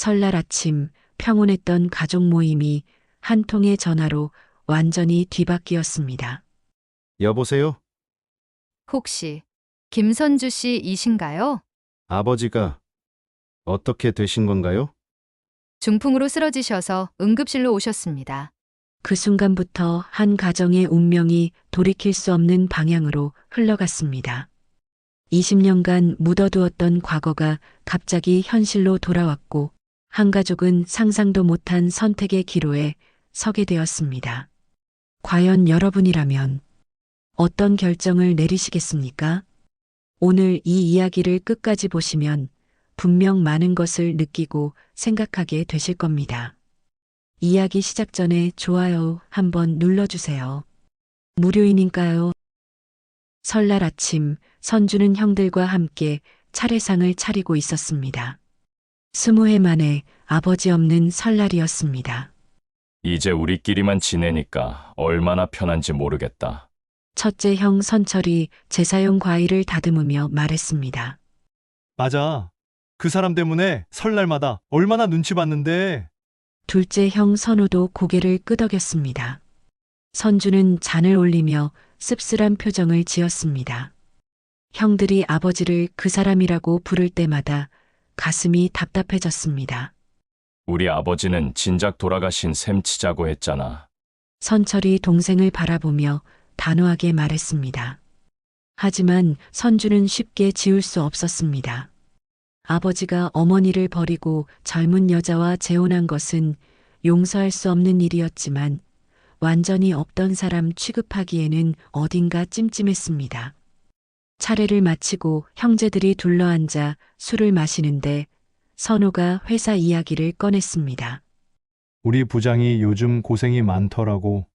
설날 아침 평온했던 가족 모임이 한 통의 전화로 완전히 뒤바뀌었습니다. 여보세요? 혹시 김선주 씨이신가요? 아버지가 어떻게 되신 건가요? 중풍으로 쓰러지셔서 응급실로 오셨습니다. 그 순간부터 한 가정의 운명이 돌이킬 수 없는 방향으로 흘러갔습니다. 20년간 묻어두었던 과거가 갑자기 현실로 돌아왔고 한 가족은 상상도 못한 선택의 기로에 서게 되었습니다. 과연 여러분이라면 어떤 결정을 내리시겠습니까? 오늘 이 이야기를 끝까지 보시면 분명 많은 것을 느끼고 생각하게 되실 겁니다. 이야기 시작 전에 좋아요 한번 눌러주세요. 무료이니까요. 설날 아침 선주는 형들과 함께 차례상을 차리고 있었습니다. 20해 만에 아버지 없는 설날이었습니다. 이제 우리끼리만 지내니까 얼마나 편한지 모르겠다. 첫째 형 선철이 제사용 과일을 다듬으며 말했습니다. 맞아. 그 사람 때문에 설날마다 얼마나 눈치 봤는데. 둘째 형 선우도 고개를 끄덕였습니다. 선주는 잔을 올리며 씁쓸한 표정을 지었습니다. 형들이 아버지를 그 사람이라고 부를 때마다 가슴이 답답해졌습니다. 우리 아버지는 진작 돌아가신 셈 치자고 했잖아. 선철이 동생을 바라보며 단호하게 말했습니다. 하지만 선주는 쉽게 지울 수 없었습니다. 아버지가 어머니를 버리고 젊은 여자와 재혼한 것은 용서할 수 없는 일이었지만 완전히 없던 사람 취급하기에는 어딘가 찜찜했습니다. 차례를 마치고 형제들이 둘러앉아 술을 마시는데 선우가 회사 이야기를 꺼냈습니다. 우리 부장이 요즘 고생이 많더라고.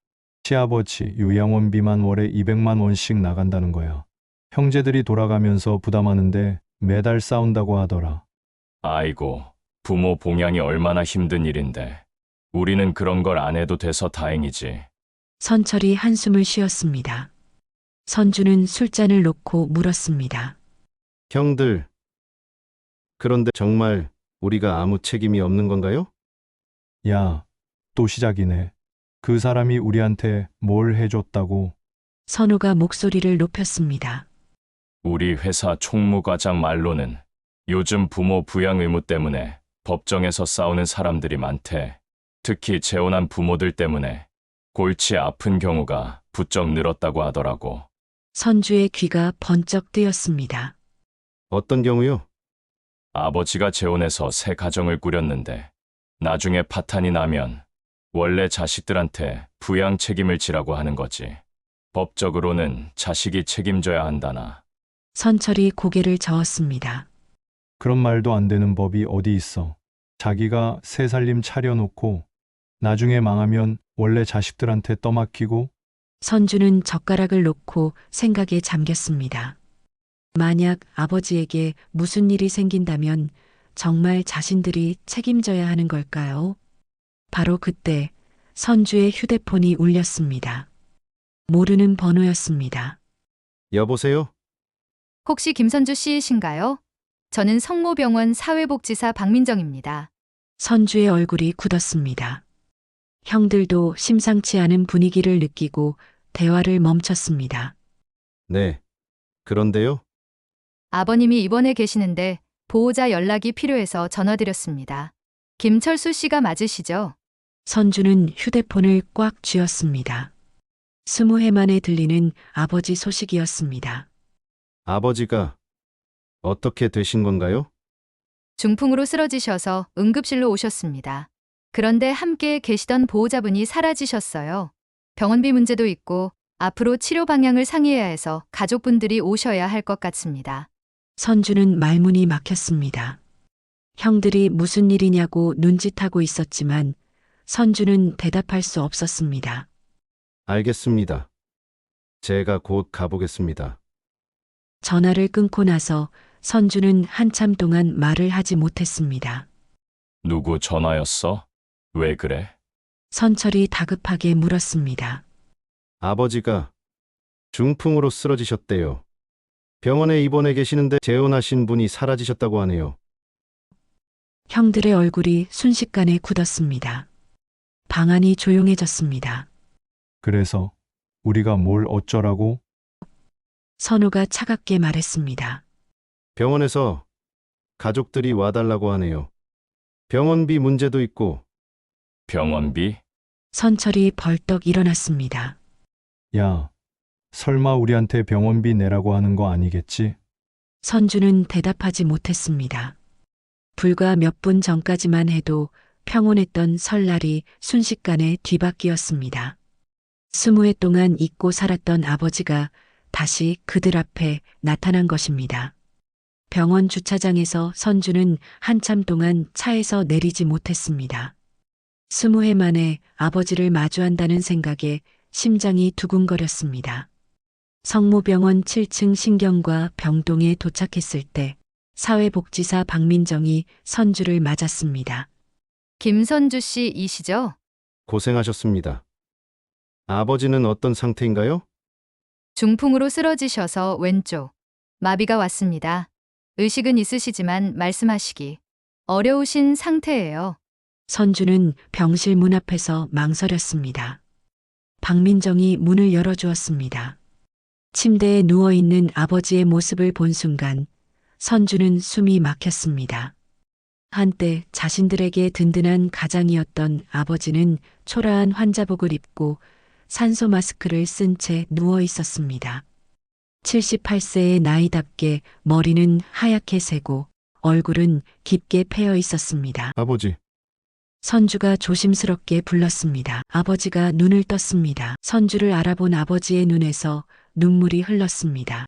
시아버지 요양원비만 월에 200만 원씩 나간다는 거야. 형제들이 돌아가면서 부담하는데 매달 싸운다고 하더라. 아이고, 부모 봉양이 얼마나 힘든 일인데. 우리는 그런 걸 안 해도 돼서 다행이지. 선철이 한숨을 쉬었습니다. 선주는 술잔을 놓고 물었습니다. 형들, 그런데 정말 우리가 아무 책임이 없는 건가요? 야, 또 시작이네. 그 사람이 우리한테 뭘 해줬다고. 선우가 목소리를 높였습니다. 우리 회사 총무과장 말로는 요즘 부모 부양 의무 때문에 법정에서 싸우는 사람들이 많대. 특히 재혼한 부모들 때문에 골치 아픈 경우가 부쩍 늘었다고 하더라고. 선주의 귀가 번쩍 뜨였습니다. 어떤 경우요? 아버지가 재혼해서 새 가정을 꾸렸는데 나중에 파탄이 나면 원래 자식들한테 부양 책임을 지라고 하는 거지. 법적으로는 자식이 책임져야 한다나. 선철이 고개를 저었습니다. 그런 말도 안 되는 법이 어디 있어. 자기가 새 살림 차려놓고 나중에 망하면 원래 자식들한테 떠맡기고. 선주는 젓가락을 놓고 생각에 잠겼습니다. 만약 아버지에게 무슨 일이 생긴다면 정말 자신들이 책임져야 하는 걸까요? 바로 그때 선주의 휴대폰이 울렸습니다. 모르는 번호였습니다. 여보세요? 혹시 김선주 씨이신가요? 저는 성모병원 사회복지사 박민정입니다. 선주의 얼굴이 굳었습니다. 형들도 심상치 않은 분위기를 느끼고 대화를 멈췄습니다. 네. 그런데요? 아버님이 입원해 계시는데 보호자 연락이 필요해서 전화드렸습니다. 김철수 씨가 맞으시죠? 선주는 휴대폰을 꽉 쥐었습니다. 20해 만에 들리는 아버지 소식이었습니다. 아버지가 어떻게 되신 건가요? 중풍으로 쓰러지셔서 응급실로 오셨습니다. 그런데 함께 계시던 보호자분이 사라지셨어요. 병원비 문제도 있고 앞으로 치료 방향을 상의해야 해서 가족분들이 오셔야 할 것 같습니다. 선주는 말문이 막혔습니다. 형들이 무슨 일이냐고 눈짓하고 있었지만 선주는 대답할 수 없었습니다. 알겠습니다. 제가 곧 가보겠습니다. 전화를 끊고 나서 선주는 한참 동안 말을 하지 못했습니다. 누구 전화였어? 왜 그래? 선철이 다급하게 물었습니다. 아버지가 중풍으로 쓰러지셨대요. 병원에 입원해 계시는데 재혼하신 분이 사라지셨다고 하네요. 형들의 얼굴이 순식간에 굳었습니다. 방 안이 조용해졌습니다. 그래서 우리가 뭘 어쩌라고? 선우가 차갑게 말했습니다. 병원에서 가족들이 와달라고 하네요. 병원비 문제도 있고 병원비? 선철이 벌떡 일어났습니다. 야, 설마 우리한테 병원비 내라고 하는 거 아니겠지? 선주는 대답하지 못했습니다. 불과 몇 분 전까지만 해도 평온했던 설날이 순식간에 뒤바뀌었습니다. 20해 동안 잊고 살았던 아버지가 다시 그들 앞에 나타난 것입니다. 병원 주차장에서 선주는 한참 동안 차에서 내리지 못했습니다. 20해 만에 아버지를 마주한다는 생각에 심장이 두근거렸습니다. 성모병원 7층 신경과 병동에 도착했을 때 사회복지사 박민정이 선주를 맞았습니다. 김선주 씨이시죠? 고생하셨습니다. 아버지는 어떤 상태인가요? 중풍으로 쓰러지셔서 왼쪽 마비가 왔습니다. 의식은 있으시지만 말씀하시기 어려우신 상태예요. 선주는 병실 문 앞에서 망설였습니다. 박민정이 문을 열어주었습니다. 침대에 누워있는 아버지의 모습을 본 순간 선주는 숨이 막혔습니다. 한때 자신들에게 든든한 가장이었던 아버지는 초라한 환자복을 입고 산소 마스크를 쓴 채 누워 있었습니다. 78세의 나이답게 머리는 하얗게 새고 얼굴은 깊게 패여 있었습니다. 아버지, 선주가 조심스럽게 불렀습니다. 아버지가 눈을 떴습니다. 선주를 알아본 아버지의 눈에서 눈물이 흘렀습니다.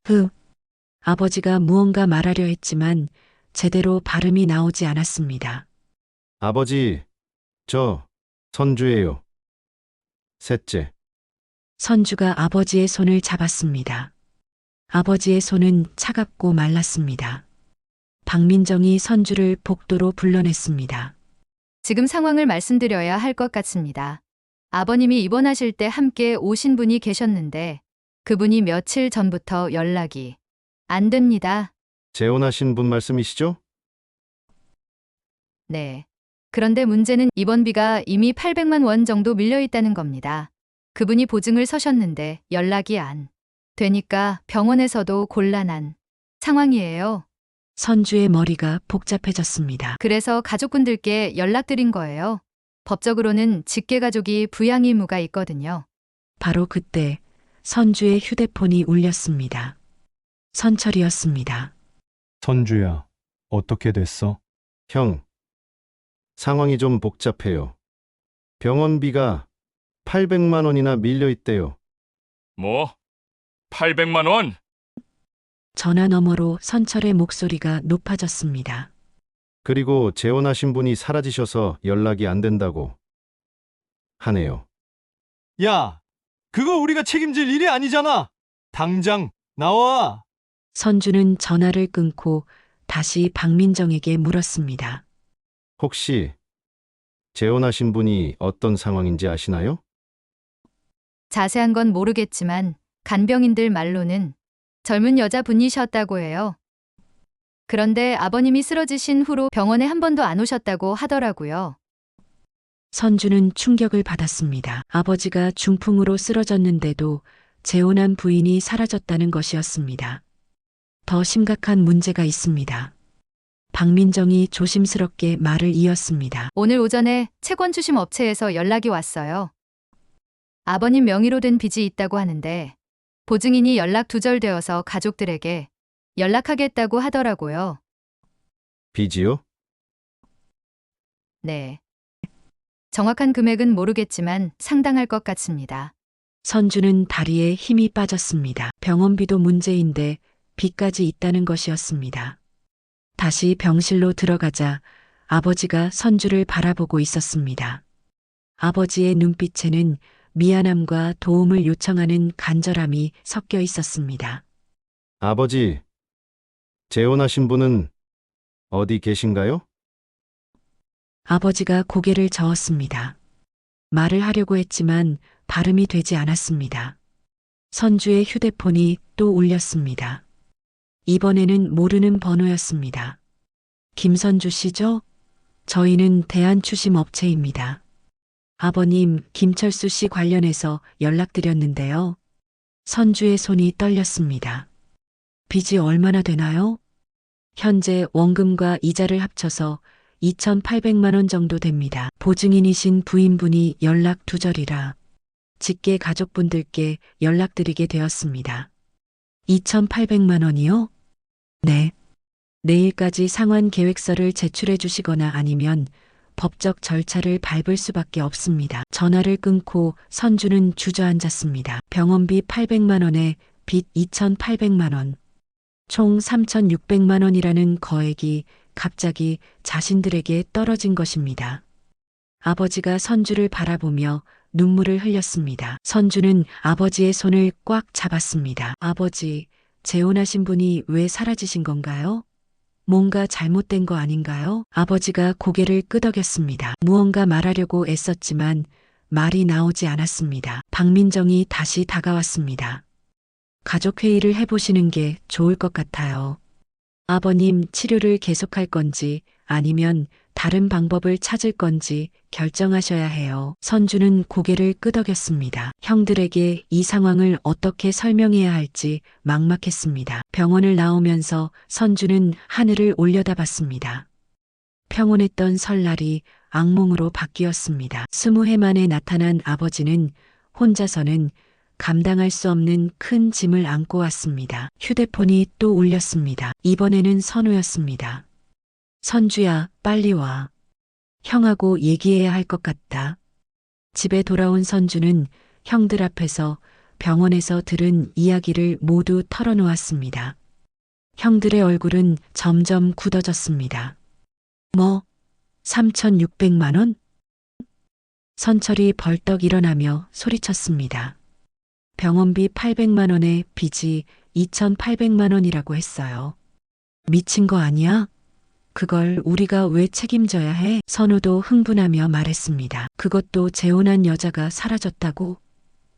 아버지가 무언가 말하려 했지만 제대로 발음이 나오지 않았습니다. 아버지, 저 선주예요. 셋째, 선주가 아버지의 손을 잡았습니다. 아버지의 손은 차갑고 말랐습니다. 박민정이 선주를 복도로 불러냈습니다. 지금 상황을 말씀드려야 할 것 같습니다. 아버님이 입원하실 때 함께 오신 분이 계셨는데 그분이 며칠 전부터 연락이 안 됩니다. 재혼하신 분 말씀이시죠? 네. 그런데 문제는 입원비가 이미 800만 원 정도 밀려 있다는 겁니다. 그분이 보증을 서셨는데 연락이 안 되니까 병원에서도 곤란한 상황이에요. 선주의 머리가 복잡해졌습니다. 그래서 가족분들께 연락드린 거예요. 법적으로는 직계가족이 부양 의무가 있거든요. 바로 그때 선주의 휴대폰이 울렸습니다. 선철이었습니다. 선주야, 어떻게 됐어? 형, 상황이 좀 복잡해요. 병원비가 800만 원이나 밀려 있대요. 뭐? 800만 원? 전화 너머로 선철의 목소리가 높아졌습니다. 그리고 재혼하신 분이 사라지셔서 연락이 안 된다고 하네요. 야, 그거 우리가 책임질 일이 아니잖아. 당장 나와. 선주는 전화를 끊고 다시 박민정에게 물었습니다. 혹시 재혼하신 분이 어떤 상황인지 아시나요? 자세한 건 모르겠지만 간병인들 말로는 젊은 여자분이셨다고 해요. 그런데 아버님이 쓰러지신 후로 병원에 한 번도 안 오셨다고 하더라고요. 선주는 충격을 받았습니다. 아버지가 중풍으로 쓰러졌는데도 재혼한 부인이 사라졌다는 것이었습니다. 더 심각한 문제가 있습니다. 박민정이 조심스럽게 말을 이었습니다. 오늘 오전에 채권 추심 업체에서 연락이 왔어요. 아버님 명의로 된 빚이 있다고 하는데 보증인이 연락 두절되어서 가족들에게 연락하겠다고 하더라고요. 빚이요? 네. 정확한 금액은 모르겠지만 상당할 것 같습니다. 선주는 다리에 힘이 빠졌습니다. 병원비도 문제인데 빚까지 있다는 것이었습니다. 다시 병실로 들어가자 아버지가 선주를 바라보고 있었습니다. 아버지의 눈빛에는 미안함과 도움을 요청하는 간절함이 섞여 있었습니다. 아버지, 재혼하신 분은 어디 계신가요? 아버지가 고개를 저었습니다. 말을 하려고 했지만 발음이 되지 않았습니다. 선주의 휴대폰이 또 울렸습니다. 이번에는 모르는 번호였습니다. 김선주 씨죠? 저희는 대한추심업체입니다. 아버님, 김철수 씨 관련해서 연락드렸는데요. 선주의 손이 떨렸습니다. 빚이 얼마나 되나요? 현재 원금과 이자를 합쳐서 2,800만 원 정도 됩니다. 보증인이신 부인분이 연락 두절이라 직계 가족분들께 연락드리게 되었습니다. 2,800만 원이요? 네. 내일까지 상환 계획서를 제출해 주시거나 아니면 법적 절차를 밟을 수밖에 없습니다. 전화를 끊고 선주는 주저앉았습니다. 병원비 800만 원에 빚 2,800만 원. 총 3,600만 원이라는 거액이 갑자기 자신들에게 떨어진 것입니다. 아버지가 선주를 바라보며 눈물을 흘렸습니다. 선주는 아버지의 손을 꽉 잡았습니다. 아버지, 재혼하신 분이 왜 사라지신 건가요? 뭔가 잘못된 거 아닌가요? 아버지가 고개를 끄덕였습니다. 무언가 말하려고 애썼지만 말이 나오지 않았습니다. 박민정이 다시 다가왔습니다. 가족회의를 해보시는 게 좋을 것 같아요. 아버님 치료를 계속할 건지 아니면 다른 방법을 찾을 건지 결정하셔야 해요. 선주는 고개를 끄덕였습니다. 형들에게 이 상황을 어떻게 설명해야 할지 막막했습니다. 병원을 나오면서 선주는 하늘을 올려다봤습니다. 평온했던 설날이 악몽으로 바뀌었습니다. 20해 만에 나타난 아버지는 혼자서는 감당할 수 없는 큰 짐을 안고 왔습니다. 휴대폰이 또 울렸습니다. 이번에는 선우였습니다. 선주야, 빨리 와. 형하고 얘기해야 할 것 같다. 집에 돌아온 선주는 형들 앞에서 병원에서 들은 이야기를 모두 털어놓았습니다. 형들의 얼굴은 점점 굳어졌습니다. 뭐? 3,600만 원? 선철이 벌떡 일어나며 소리쳤습니다. 병원비 800만 원에 빚이 2,800만 원이라고 했어요. 미친 거 아니야? 그걸 우리가 왜 책임져야 해? 선우도 흥분하며 말했습니다. 그것도 재혼한 여자가 사라졌다고?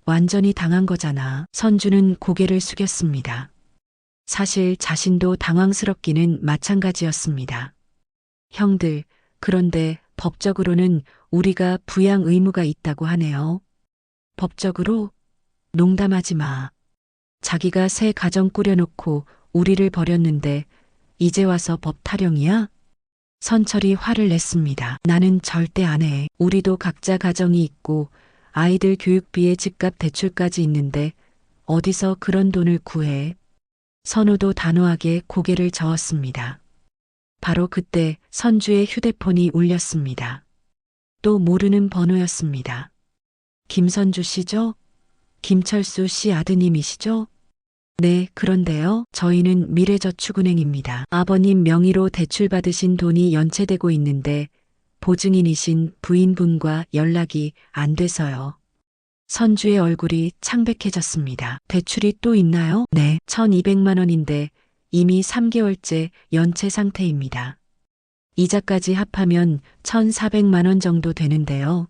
완전히 당한 거잖아. 선주는 고개를 숙였습니다. 사실 자신도 당황스럽기는 마찬가지였습니다. 형들, 그런데 법적으로는 우리가 부양 의무가 있다고 하네요. 법적으로? 농담하지 마. 자기가 새 가정 꾸려놓고 우리를 버렸는데 이제 와서 법 타령이야? 선철이 화를 냈습니다. 나는 절대 안 해. 우리도 각자 가정이 있고 아이들 교육비에 집값 대출까지 있는데 어디서 그런 돈을 구해? 선우도 단호하게 고개를 저었습니다. 바로 그때 선주의 휴대폰이 울렸습니다. 또 모르는 번호였습니다. 김선주 씨죠? 김철수 씨 아드님이시죠? 네, 그런데요. 저희는 미래저축은행입니다. 아버님 명의로 대출받으신 돈이 연체되고 있는데 보증인이신 부인분과 연락이 안 돼서요. 선주의 얼굴이 창백해졌습니다. 대출이 또 있나요? 네, 1,200만 원인데 이미 3개월째 연체 상태입니다. 이자까지 합하면 1,400만 원 정도 되는데요.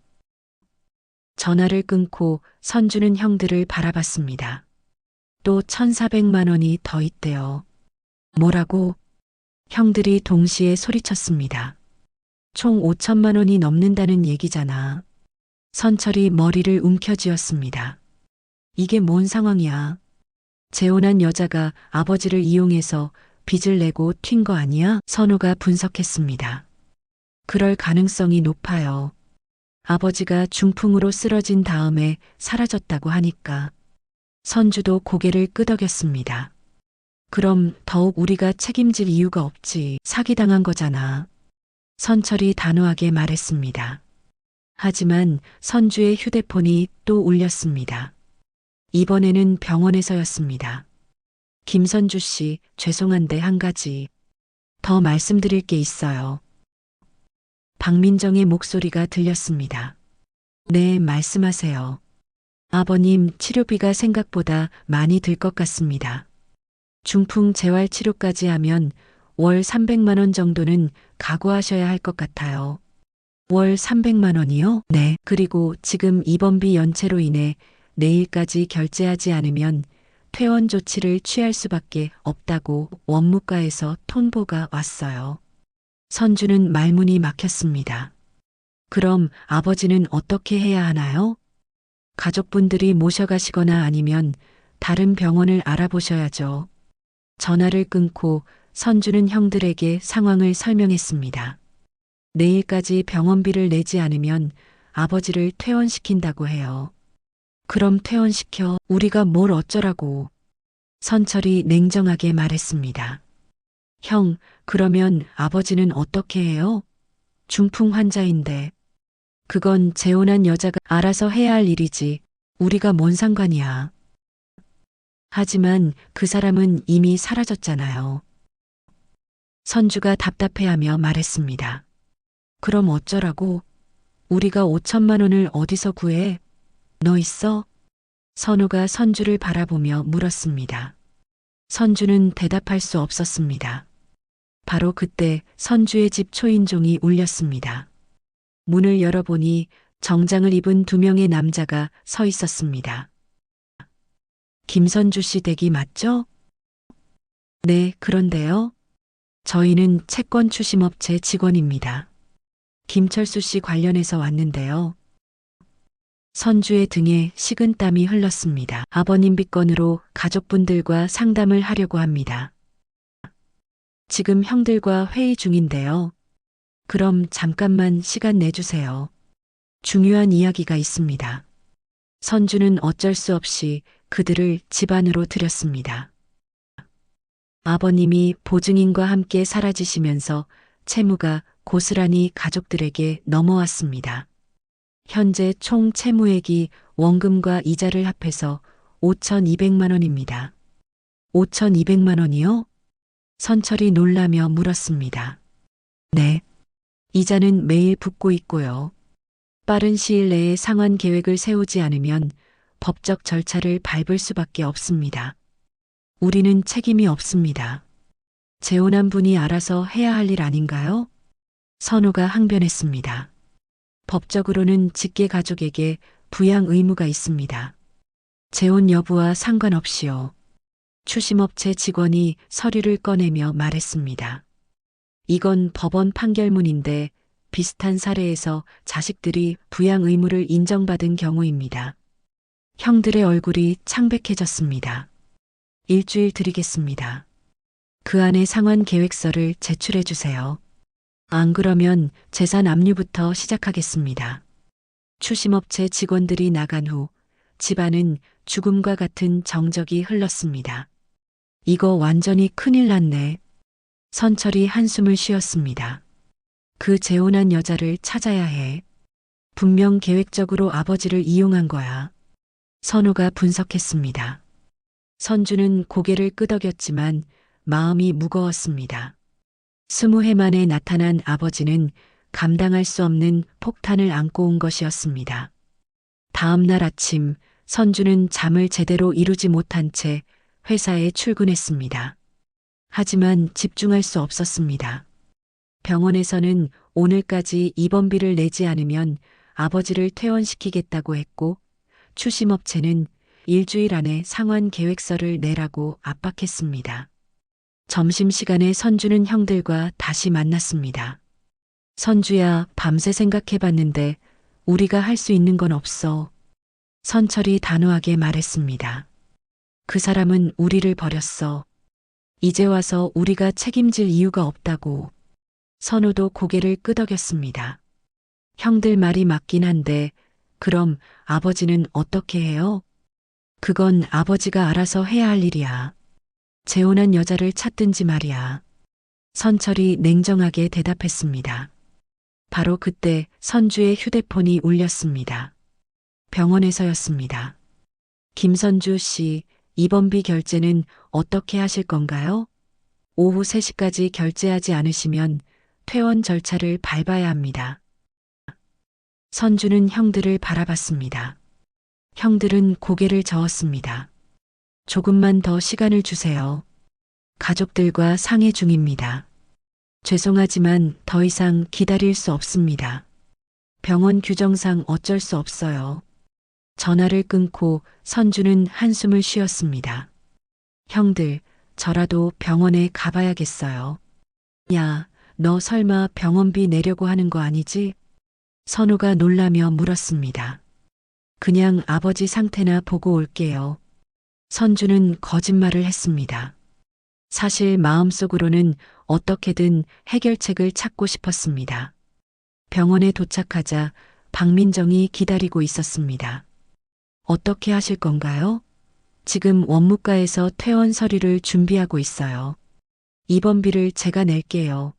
전화를 끊고 선주는 형들을 바라봤습니다. 또 1,400만 원이 더 있대요. 뭐라고? 형들이 동시에 소리쳤습니다. 총 5천만 원이 넘는다는 얘기잖아. 선철이 머리를 움켜쥐었습니다. 이게 뭔 상황이야? 재혼한 여자가 아버지를 이용해서 빚을 내고 튄 거 아니야? 선우가 분석했습니다. 그럴 가능성이 높아요. 아버지가 중풍으로 쓰러진 다음에 사라졌다고 하니까. 선주도 고개를 끄덕였습니다. 그럼 더욱 우리가 책임질 이유가 없지. 사기당한 거잖아. 선철이 단호하게 말했습니다. 하지만 선주의 휴대폰이 또 울렸습니다. 이번에는 병원에서였습니다. 김선주 씨, 죄송한데 한 가지 더 말씀드릴 게 있어요. 박민정의 목소리가 들렸습니다. 네, 말씀하세요. 아버님 치료비가 생각보다 많이 들 것 같습니다. 중풍 재활 치료까지 하면 월 300만 원 정도는 각오하셔야 할 것 같아요. 월 300만 원이요? 네. 그리고 지금 입원비 연체로 인해 내일까지 결제하지 않으면 퇴원 조치를 취할 수밖에 없다고 원무과에서 통보가 왔어요. 선주는 말문이 막혔습니다. 그럼 아버지는 어떻게 해야 하나요? 가족분들이 모셔가시거나 아니면 다른 병원을 알아보셔야죠. 전화를 끊고 선주는 형들에게 상황을 설명했습니다. 내일까지 병원비를 내지 않으면 아버지를 퇴원시킨다고 해요. 그럼 퇴원시켜 우리가 뭘 어쩌라고. 선철이 냉정하게 말했습니다. 형, 그러면 아버지는 어떻게 해요? 중풍 환자인데. 그건 재혼한 여자가 알아서 해야 할 일이지. 우리가 뭔 상관이야. 하지만 그 사람은 이미 사라졌잖아요. 선주가 답답해하며 말했습니다. 그럼 어쩌라고? 우리가 5천만 원을 어디서 구해? 너 있어? 선우가 선주를 바라보며 물었습니다. 선주는 대답할 수 없었습니다. 바로 그때 선주의 집 초인종이 울렸습니다. 문을 열어보니 정장을 입은 2명의 남자가 서 있었습니다. 김선주 씨 댁이 맞죠? 네, 그런데요. 저희는 채권 추심업체 직원입니다. 김철수 씨 관련해서 왔는데요. 선주의 등에 식은땀이 흘렀습니다. 아버님 빚건으로 가족분들과 상담을 하려고 합니다. 지금 형들과 회의 중인데요. 그럼 잠깐만 시간 내주세요. 중요한 이야기가 있습니다. 선주는 어쩔 수 없이 그들을 집 안으로 들였습니다. 아버님이 보증인과 함께 사라지시면서 채무가 고스란히 가족들에게 넘어왔습니다. 현재 총 채무액이 원금과 이자를 합해서 5,200만 원입니다. 5,200만 원이요? 선철이 놀라며 물었습니다. 네. 이자는 매일 붙고 있고요. 빠른 시일 내에 상환 계획을 세우지 않으면 법적 절차를 밟을 수밖에 없습니다. 우리는 책임이 없습니다. 재혼한 분이 알아서 해야 할 일 아닌가요? 선우가 항변했습니다. 법적으로는 직계 가족에게 부양 의무가 있습니다. 재혼 여부와 상관없이요. 추심업체 직원이 서류를 꺼내며 말했습니다. 이건 법원 판결문인데 비슷한 사례에서 자식들이 부양 의무를 인정받은 경우입니다. 형들의 얼굴이 창백해졌습니다. 일주일 드리겠습니다. 그 안에 상환 계획서를 제출해 주세요. 안 그러면 재산 압류부터 시작하겠습니다. 추심업체 직원들이 나간 후 집안은 죽음과 같은 정적이 흘렀습니다. 이거 완전히 큰일 났네. 선철이 한숨을 쉬었습니다. 그 재혼한 여자를 찾아야 해. 분명 계획적으로 아버지를 이용한 거야. 선우가 분석했습니다. 선주는 고개를 끄덕였지만 마음이 무거웠습니다. 20해 만에 나타난 아버지는 감당할 수 없는 폭탄을 안고 온 것이었습니다. 다음 날 아침 선주는 잠을 제대로 이루지 못한 채 회사에 출근했습니다. 하지만 집중할 수 없었습니다. 병원에서는 오늘까지 입원비를 내지 않으면 아버지를 퇴원시키겠다고 했고 추심업체는 일주일 안에 상환 계획서를 내라고 압박했습니다. 점심시간에 선주는 형들과 다시 만났습니다. 선주야, 밤새 생각해봤는데 우리가 할 수 있는 건 없어. 선철이 단호하게 말했습니다. 그 사람은 우리를 버렸어. 이제 와서 우리가 책임질 이유가 없다고. 선우도 고개를 끄덕였습니다. 형들 말이 맞긴 한데 그럼 아버지는 어떻게 해요? 그건 아버지가 알아서 해야 할 일이야. 재혼한 여자를 찾든지 말이야. 선철이 냉정하게 대답했습니다. 바로 그때 선주의 휴대폰이 울렸습니다. 병원에서였습니다. 김선주 씨, 입원비 결제는 어떻게 하실 건가요? 오후 3시까지 결제하지 않으시면 퇴원 절차를 밟아야 합니다. 선주는 형들을 바라봤습니다. 형들은 고개를 저었습니다. 조금만 더 시간을 주세요. 가족들과 상의 중입니다. 죄송하지만 더 이상 기다릴 수 없습니다. 병원 규정상 어쩔 수 없어요. 전화를 끊고 선주는 한숨을 쉬었습니다. 형들, 저라도 병원에 가봐야겠어요. 야, 너 설마 병원비 내려고 하는 거 아니지? 선우가 놀라며 물었습니다. 그냥 아버지 상태나 보고 올게요. 선주는 거짓말을 했습니다. 사실 마음속으로는 어떻게든 해결책을 찾고 싶었습니다. 병원에 도착하자 박민정이 기다리고 있었습니다. 어떻게 하실 건가요? 지금 원무과에서 퇴원 서류를 준비하고 있어요. 입원비를 제가 낼게요.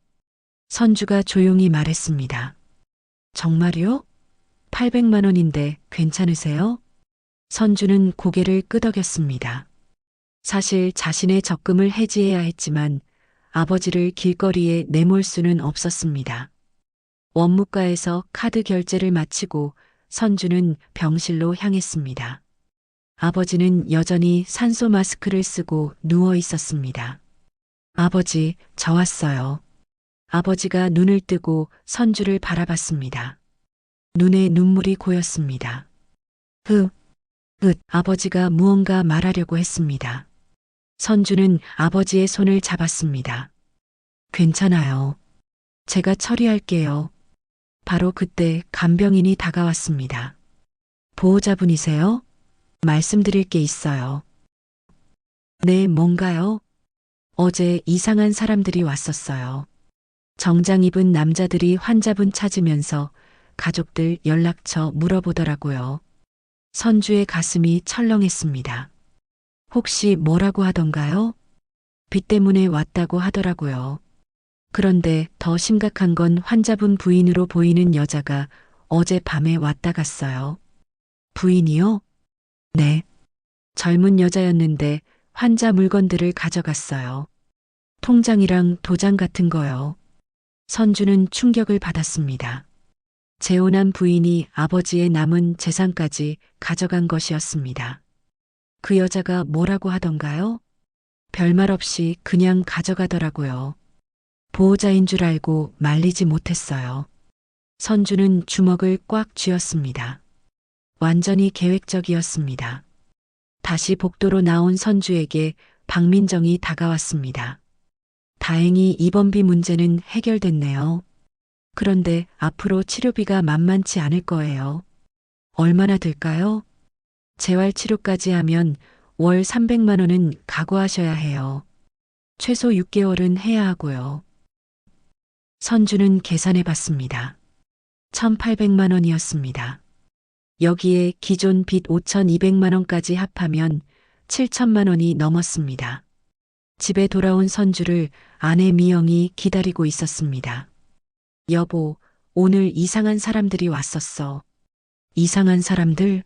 선주가 조용히 말했습니다. 정말요? 800만 원인데 괜찮으세요? 선주는 고개를 끄덕였습니다. 사실 자신의 적금을 해지해야 했지만 아버지를 길거리에 내몰 수는 없었습니다. 원무과에서 카드 결제를 마치고 선주는 병실로 향했습니다. 아버지는 여전히 산소 마스크를 쓰고 누워 있었습니다. 아버지, 저 왔어요. 아버지가 눈을 뜨고 선주를 바라봤습니다. 눈에 눈물이 고였습니다. 아버지가 무언가 말하려고 했습니다. 선주는 아버지의 손을 잡았습니다. 괜찮아요. 제가 처리할게요. 바로 그때 간병인이 다가왔습니다. 보호자분이세요? 말씀드릴 게 있어요. 네, 뭔가요? 어제 이상한 사람들이 왔었어요. 정장 입은 남자들이 환자분 찾으면서 가족들 연락처 물어보더라고요. 선주의 가슴이 철렁했습니다. 혹시 뭐라고 하던가요? 빚 때문에 왔다고 하더라고요. 그런데 더 심각한 건 환자분 부인으로 보이는 여자가 어제 밤에 왔다 갔어요. 부인이요? 네. 젊은 여자였는데 환자 물건들을 가져갔어요. 통장이랑 도장 같은 거요. 선주는 충격을 받았습니다. 재혼한 부인이 아버지의 남은 재산까지 가져간 것이었습니다. 그 여자가 뭐라고 하던가요? 별말 없이 그냥 가져가더라고요. 보호자인 줄 알고 말리지 못했어요. 선주는 주먹을 꽉 쥐었습니다. 완전히 계획적이었습니다. 다시 복도로 나온 선주에게 박민정이 다가왔습니다. 다행히 입원비 문제는 해결됐네요. 그런데 앞으로 치료비가 만만치 않을 거예요. 얼마나 들까요? 재활치료까지 하면 월 300만 원은 각오하셔야 해요. 최소 6개월은 해야 하고요. 선주는 계산해 봤습니다. 1,800만 원이었습니다. 여기에 기존 빚 5,200만 원까지 합하면 7천만 원이 넘었습니다. 집에 돌아온 선주를 아내 미영이 기다리고 있었습니다. 여보, 오늘 이상한 사람들이 왔었어. 이상한 사람들?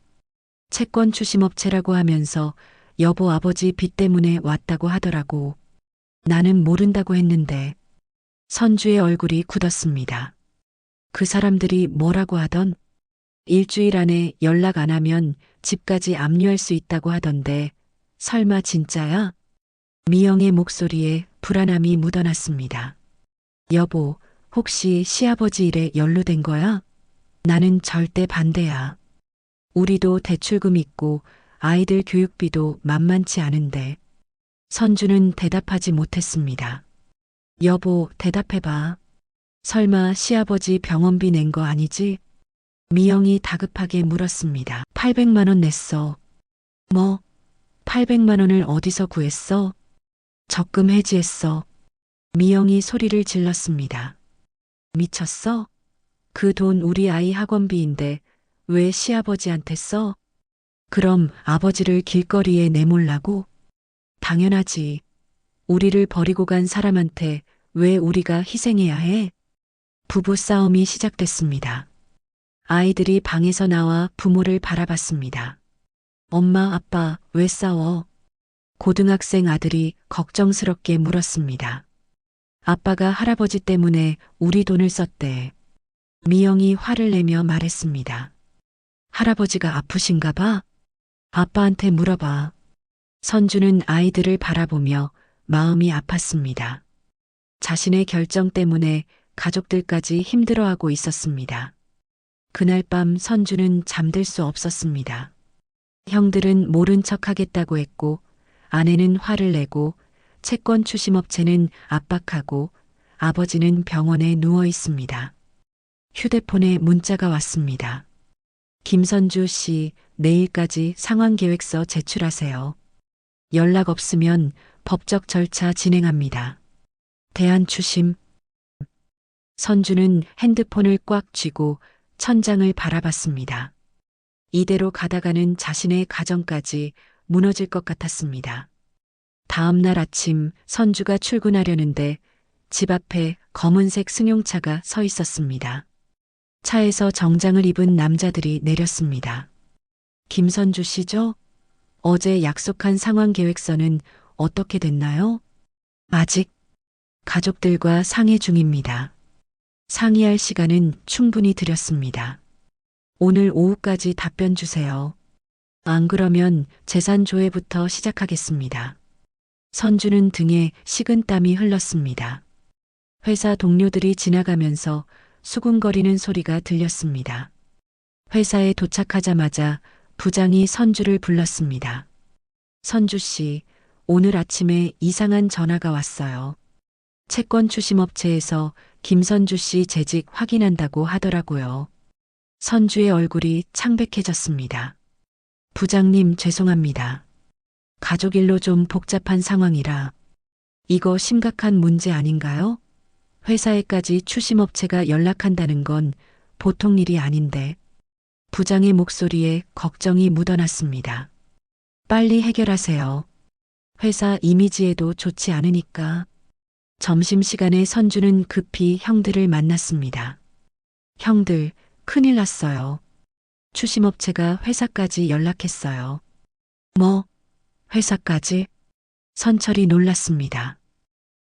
채권 추심업체라고 하면서 여보 아버지 빚 때문에 왔다고 하더라고. 나는 모른다고 했는데. 선주의 얼굴이 굳었습니다. 그 사람들이 뭐라고 하던? 일주일 안에 연락 안 하면 집까지 압류할 수 있다고 하던데 설마 진짜야? 미영의 목소리에 불안함이 묻어났습니다. 여보, 혹시 시아버지 일에 연루된 거야? 나는 절대 반대야. 우리도 대출금 있고 아이들 교육비도 만만치 않은데. 선주는 대답하지 못했습니다. 여보, 대답해봐. 설마 시아버지 병원비 낸 거 아니지? 미영이 다급하게 물었습니다. 800만 원 냈어. 뭐? 800만 원을 어디서 구했어? 적금 해지했어. 미영이 소리를 질렀습니다. 미쳤어? 그 돈 우리 아이 학원비인데 왜 시아버지한테 써? 그럼 아버지를 길거리에 내몰라고? 당연하지. 우리를 버리고 간 사람한테 왜 우리가 희생해야 해? 부부 싸움이 시작됐습니다. 아이들이 방에서 나와 부모를 바라봤습니다. 엄마, 아빠, 왜 싸워? 고등학생 아들이 걱정스럽게 물었습니다. 아빠가 할아버지 때문에 우리 돈을 썼대. 미영이 화를 내며 말했습니다. 할아버지가 아프신가 봐? 아빠한테 물어봐. 선주는 아이들을 바라보며 마음이 아팠습니다. 자신의 결정 때문에 가족들까지 힘들어하고 있었습니다. 그날 밤 선주는 잠들 수 없었습니다. 형들은 모른 척 하겠다고 했고, 아내는 화를 내고, 채권 추심업체는 압박하고, 아버지는 병원에 누워 있습니다. 휴대폰에 문자가 왔습니다. 김선주 씨, 내일까지 상황 계획서 제출하세요. 연락 없으면 법적 절차 진행합니다. 대한추심. 선주는 핸드폰을 꽉 쥐고 천장을 바라봤습니다. 이대로 가다가는 자신의 가정까지 무너질 것 같았습니다. 다음 날 아침 선주가 출근하려는데 집 앞에 검은색 승용차가 서 있었습니다. 차에서 정장을 입은 남자들이 내렸습니다. 김선주 씨죠? 어제 약속한 상황 계획서는 어떻게 됐나요? 아직 가족들과 상의 중입니다. 상의할 시간은 충분히 드렸습니다. 오늘 오후까지 답변 주세요. 안 그러면 재산 조회부터 시작하겠습니다. 선주는 등에 식은땀이 흘렀습니다. 회사 동료들이 지나가면서 수군거리는 소리가 들렸습니다. 회사에 도착하자마자 부장이 선주를 불렀습니다. 선주 씨, 오늘 아침에 이상한 전화가 왔어요. 채권 추심업체에서 김선주 씨 재직 확인한다고 하더라고요. 선주의 얼굴이 창백해졌습니다. 부장님 죄송합니다. 가족 일로 좀 복잡한 상황이라. 이거 심각한 문제 아닌가요? 회사에까지 추심업체가 연락한다는 건 보통 일이 아닌데. 부장의 목소리에 걱정이 묻어났습니다. 빨리 해결하세요. 회사 이미지에도 좋지 않으니까. 점심시간에 선주는 급히 형들을 만났습니다. 형들, 큰일 났어요. 추심업체가 회사까지 연락했어요. 뭐, 회사까지? 선철이 놀랐습니다.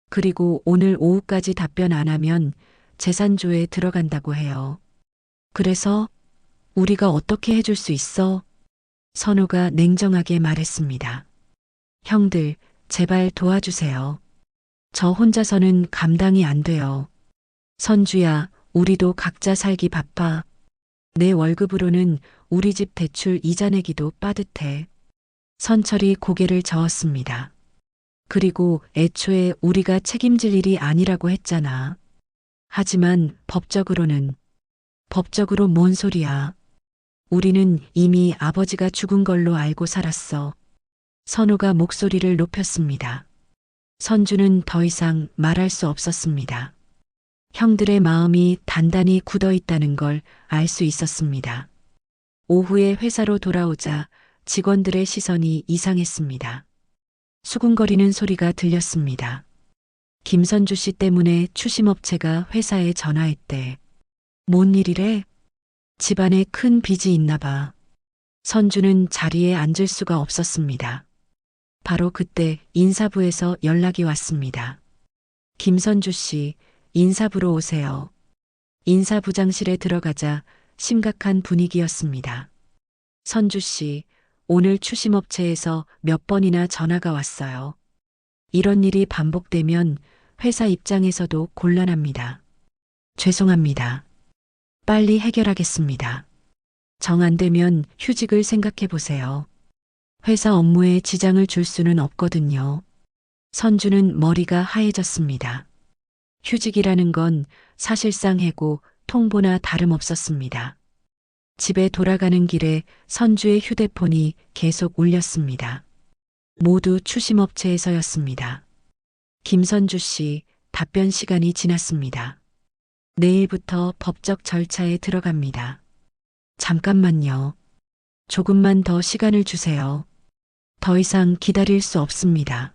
그리고 오늘 오후까지 답변 안 하면 재산조에 들어간다고 해요. 그래서 우리가 어떻게 해줄 수 있어? 선우가 냉정하게 말했습니다. 형들, 제발 도와주세요. 저 혼자서는 감당이 안 돼요. 선주야, 우리도 각자 살기 바빠. 내 월급으로는 우리 집 대출 이자 내기도 빠듯해. 선철이 고개를 저었습니다. 그리고 애초에 우리가 책임질 일이 아니라고 했잖아. 하지만 법적으로는. 법적으로 뭔 소리야. 우리는 이미 아버지가 죽은 걸로 알고 살았어. 선우가 목소리를 높였습니다. 선주는 더 이상 말할 수 없었습니다. 형들의 마음이 단단히 굳어 있다는 걸 알 수 있었습니다. 오후에 회사로 돌아오자 직원들의 시선이 이상했습니다. 수군거리는 소리가 들렸습니다. 김선주 씨 때문에 추심업체가 회사에 전화했대. 뭔 일이래? 집안에 큰 빚이 있나 봐. 선주는 자리에 앉을 수가 없었습니다. 바로 그때 인사부에서 연락이 왔습니다. 김선주 씨, 인사부로 오세요. 인사부장실에 들어가자 심각한 분위기였습니다. 선주 씨, 오늘 추심업체에서 몇 번이나 전화가 왔어요. 이런 일이 반복되면 회사 입장에서도 곤란합니다. 죄송합니다. 빨리 해결하겠습니다. 정 안 되면 휴직을 생각해 보세요. 회사 업무에 지장을 줄 수는 없거든요. 선주는 머리가 하얘졌습니다. 휴직이라는 건 사실상 해고, 통보나 다름없었습니다. 집에 돌아가는 길에 선주의 휴대폰이 계속 울렸습니다. 모두 추심업체에서였습니다. 김선주 씨, 답변 시간이 지났습니다. 내일부터 법적 절차에 들어갑니다. 잠깐만요. 조금만 더 시간을 주세요. 더 이상 기다릴 수 없습니다.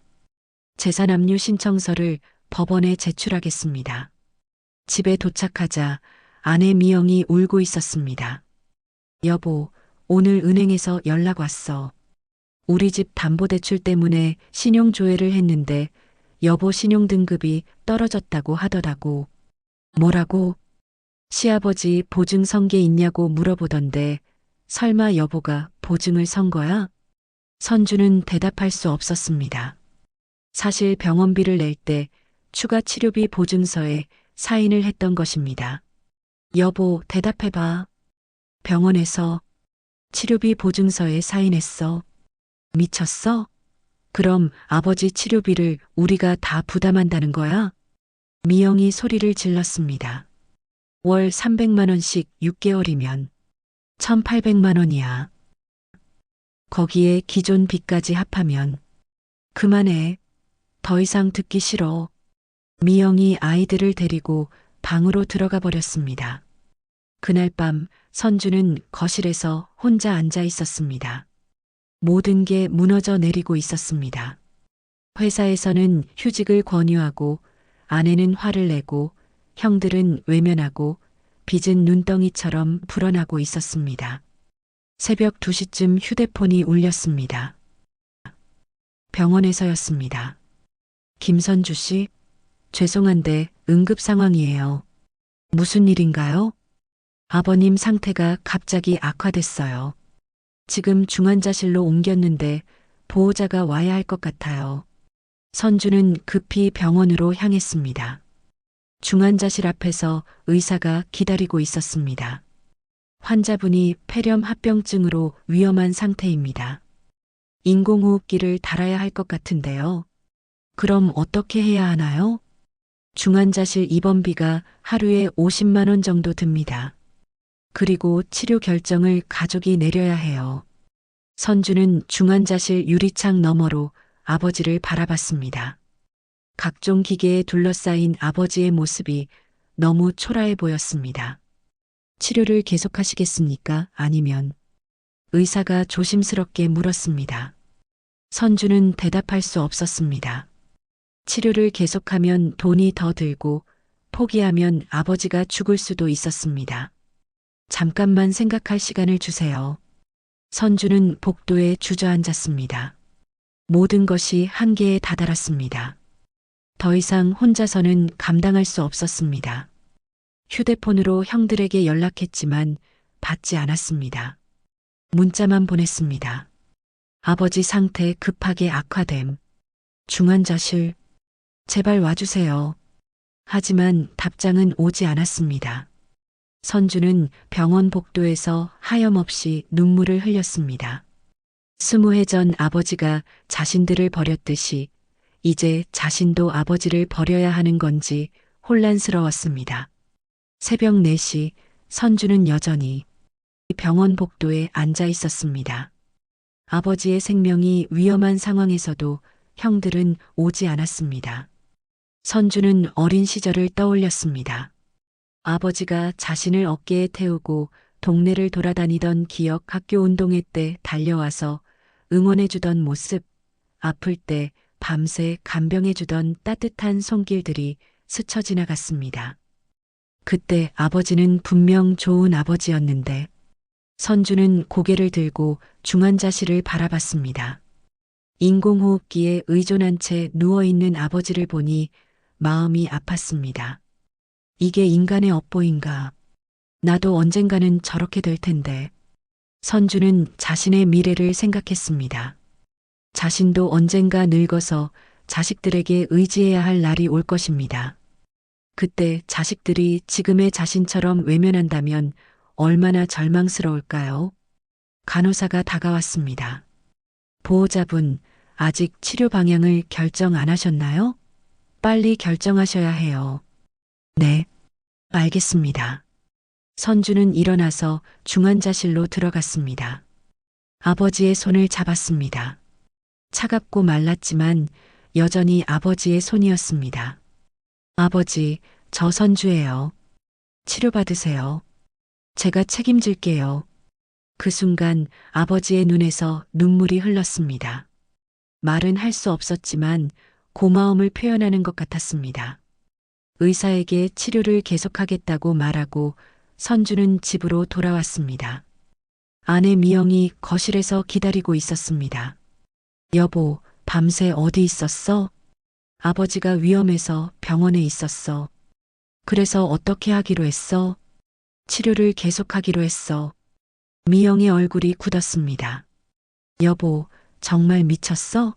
재산압류 신청서를 법원에 제출하겠습니다. 집에 도착하자 아내 미영이 울고 있었습니다. 여보, 오늘 은행에서 연락 왔어. 우리 집 담보대출 때문에 신용조회를 했는데 여보 신용등급이 떨어졌다고 하더라고. 뭐라고? 시아버지 보증 선 게 있냐고 물어보던데 설마 여보가 보증을 선 거야? 선주는 대답할 수 없었습니다. 사실 병원비를 낼 때 추가 치료비 보증서에 사인을 했던 것입니다. 여보, 대답해봐. 병원에서 치료비 보증서에 사인했어. 미쳤어? 그럼 아버지 치료비를 우리가 다 부담한다는 거야? 미영이 소리를 질렀습니다. 월 300만 원씩 6개월이면 1,800만 원이야. 거기에 기존 빚까지 합하면 그만해. 더 이상 듣기 싫어. 미영이 아이들을 데리고 방으로 들어가 버렸습니다. 그날 밤 선주는 거실에서 혼자 앉아 있었습니다. 모든 게 무너져 내리고 있었습니다. 회사에서는 휴직을 권유하고 아내는 화를 내고 형들은 외면하고 빚은 눈덩이처럼 불어나고 있었습니다. 새벽 2시쯤 휴대폰이 울렸습니다. 병원에서였습니다. 김선주 씨, 죄송한데 응급 상황이에요. 무슨 일인가요? 아버님 상태가 갑자기 악화됐어요. 지금 중환자실로 옮겼는데 보호자가 와야 할 것 같아요. 선주는 급히 병원으로 향했습니다. 중환자실 앞에서 의사가 기다리고 있었습니다. 환자분이 폐렴 합병증으로 위험한 상태입니다. 인공호흡기를 달아야 할 것 같은데요. 그럼 어떻게 해야 하나요? 중환자실 입원비가 하루에 50만 원 정도 듭니다. 그리고 치료 결정을 가족이 내려야 해요. 선주는 중환자실 유리창 너머로 아버지를 바라봤습니다. 각종 기계에 둘러싸인 아버지의 모습이 너무 초라해 보였습니다. 치료를 계속하시겠습니까? 아니면? 의사가 조심스럽게 물었습니다. 선주는 대답할 수 없었습니다. 치료를 계속하면 돈이 더 들고 포기하면 아버지가 죽을 수도 있었습니다. 잠깐만 생각할 시간을 주세요. 선주는 복도에 주저앉았습니다. 모든 것이 한계에 다다랐습니다. 더 이상 혼자서는 감당할 수 없었습니다. 휴대폰으로 형들에게 연락했지만 받지 않았습니다. 문자만 보냈습니다. 아버지 상태 급하게 악화됨. 중환자실. 제발 와주세요. 하지만 답장은 오지 않았습니다. 선주는 병원 복도에서 하염없이 눈물을 흘렸습니다. 20해 전 아버지가 자신들을 버렸듯이 이제 자신도 아버지를 버려야 하는 건지 혼란스러웠습니다. 새벽 4시 선주는 여전히 병원 복도에 앉아 있었습니다. 아버지의 생명이 위험한 상황에서도 형들은 오지 않았습니다. 선주는 어린 시절을 떠올렸습니다. 아버지가 자신을 어깨에 태우고 동네를 돌아다니던 기억, 학교 운동회 때 달려와서 응원해주던 모습, 아플 때 밤새 간병해주던 따뜻한 손길들이 스쳐 지나갔습니다. 그때 아버지는 분명 좋은 아버지였는데 선주는 고개를 들고 중환자실을 바라봤습니다. 인공호흡기에 의존한 채 누워있는 아버지를 보니 마음이 아팠습니다. 이게 인간의 업보인가? 나도 언젠가는 저렇게 될 텐데. 선주는 자신의 미래를 생각했습니다. 자신도 언젠가 늙어서 자식들에게 의지해야 할 날이 올 것입니다. 그때 자식들이 지금의 자신처럼 외면한다면 얼마나 절망스러울까요? 간호사가 다가왔습니다. 보호자분, 아직 치료 방향을 결정 안 하셨나요? 빨리 결정하셔야 해요. 네, 알겠습니다. 선주는 일어나서 중환자실로 들어갔습니다. 아버지의 손을 잡았습니다. 차갑고 말랐지만 여전히 아버지의 손이었습니다. 아버지, 저 선주예요. 치료받으세요. 제가 책임질게요. 그 순간 아버지의 눈에서 눈물이 흘렀습니다. 말은 할 수 없었지만 고마움을 표현하는 것 같았습니다. 의사에게 치료를 계속하겠다고 말하고 선주는 집으로 돌아왔습니다. 아내 미영이 거실에서 기다리고 있었습니다. 여보, 밤새 어디 있었어? 아버지가 위험해서 병원에 있었어. 그래서 어떻게 하기로 했어? 치료를 계속하기로 했어. 미영의 얼굴이 굳었습니다. 여보, 정말 미쳤어?